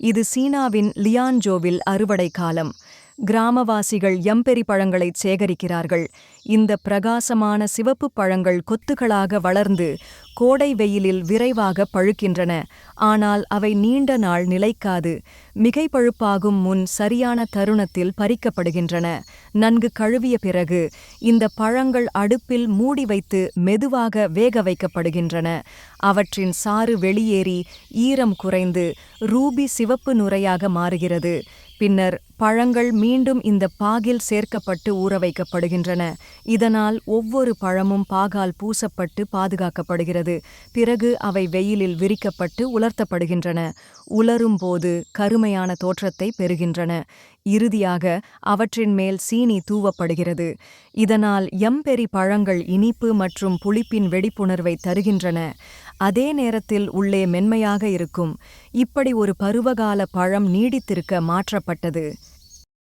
இது சீனாவின் லியான்ஜோவில் அறுவடை காலம். கிராமவாசிகள் எம்பெரி பழங்களைச் சேகரிக்கிறார்கள். இந்த பிரகாசமான சிவப்பு பழங்கள் கொத்துகளாக வளர்ந்து கோடை வெயிலில் விரைவாக பழுக்கின்றன. ஆனால் அவை நீண்ட நாள் நிலைக்காது. மிகை பழுப்பாகும் முன் சரியான தருணத்தில் பறிக்கப்படுகின்றன. நன்கு கழுவிய பிறகு இந்த பழங்கள் அடுப்பில் மூடி வைத்து மெதுவாக வேக வைக்கப்படுகின்றன. அவற்றின் சாறு வெளியேறி ஈரம் குறைந்து ரூபி சிவப்பு நுரையாக மாறுகிறது. பின்னர் பழங்கள் மீண்டும் இந்த பாகில் சேர்க்கப்பட்டு ஊற வைக்கப்படுகின்றன. இதனால் ஒவ்வொரு பழமும் பாகால் பூசப்பட்டு பாதுகாக்கப்படுகிறது. பிறகு அவை வெயிலில் விரிக்கப்பட்டு உலர்த்தப்படுகின்றன. உலரும் போது கருமையான தோற்றத்தை பெறுகின்றன. இறுதியாக அவற்றின் மேல் சீனி தூவப்படுகிறது. இதனால் எம்பெரி பழங்கள் இனிப்பு மற்றும் புளிப்பின் வெடிப்புணர்வை தருகின்றன. அதே நேரத்தில் உள்ளே மென்மையாக இருக்கும். இப்படி ஒரு பருவகால பழம் நீடித்திருக்க மாற்றப்பட்டது.